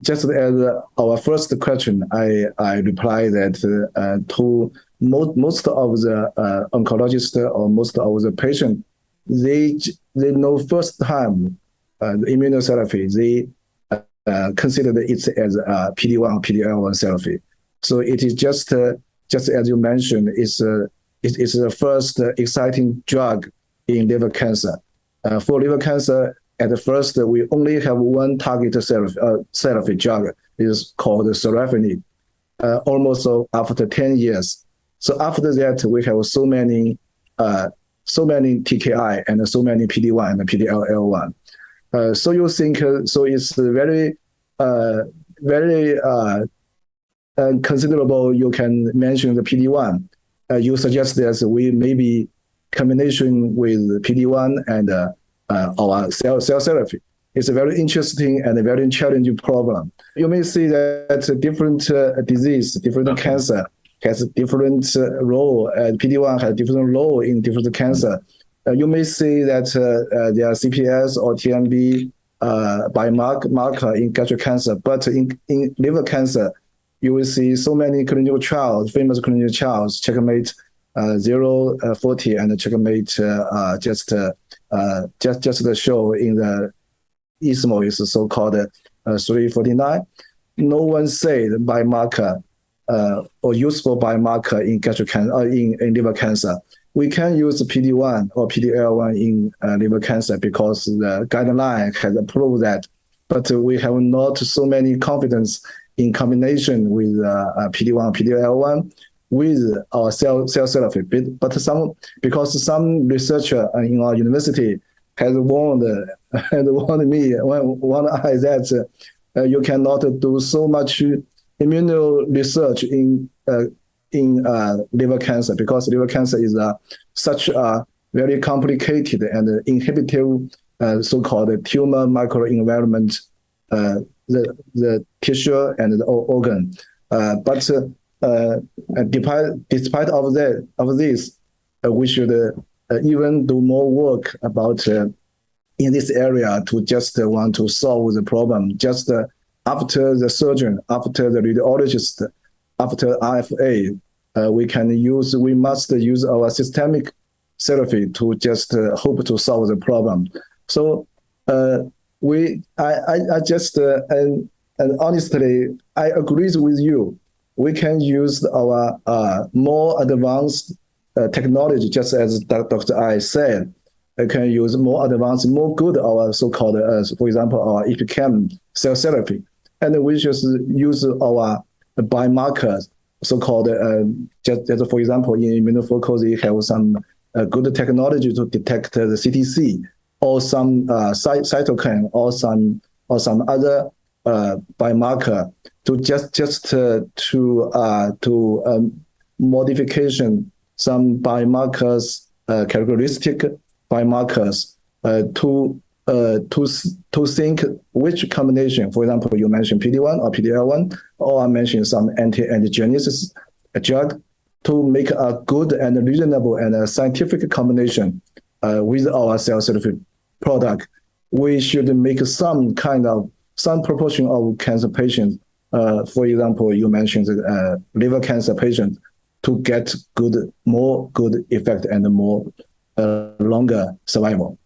Just as our first question, I reply that to most of the oncologists or most of the patient, they know first time the immunotherapy, they consider it as a PD-1 or PD-L1 therapy. So it is just as you mentioned, it's the first exciting drug in liver cancer. For liver cancer, at first we only have one targeted therapy drug. It is called Sorafenib. Almost after 10 years. So after that, we have so many TKI and so many PD-1 and PD-L1. So you think so it's very considerable. You can mention the PD-1. You suggest that we maybe combination with PD-1 and our cell therapy. It's a very interesting and a very challenging problem. You may see that different disease, different cancer has a different role, and PD-1 has a different role in different cancer. You may see that there are CPS or TMB biomarker in gastric cancer, but in liver cancer, you will see so many clinical trials, famous clinical trials, CheckMate 040 and CheckMate just the show in the ESMO is so-called 349. No one said biomarker or useful biomarker in gastric cancer in liver cancer. We can use PD-1 or PD-L1 in liver cancer because the guideline has approved that, but we have not so many confidence in combination with PD-1, PD-L1 with our cell therapy. But because some researcher in our university has warned me, warned I that you cannot do so much immuno research in liver cancer because liver cancer is such a very complicated and inhibitive so-called tumor microenvironment, the tissue and the organ. But despite of this, we should even do more work about in this area to just want to solve the problem. Just after the surgeon, after the radiologist, after RFA, we must use our systemic therapy to just hope to solve the problem. So I just and honestly, I agree with you. We can use our more advanced technology, just as Dr. I said. I can use more advanced, more good our so-called, for example, our EpCAM cell therapy, and we just use our biomarkers, so-called just for example, in Immuno-Oncology, have some good technology to detect the CTC or some cytokine or some other biomarker to just modification some biomarkers, characteristic biomarkers to think which combination. For example, you mentioned PD-1 or PD-L1, or I mentioned some anti-androgenesis drug to make a good and reasonable and a scientific combination with our cell therapy product. We should make some proportion of cancer patients. For example, you mentioned liver cancer patients to get more good effect and more longer survival.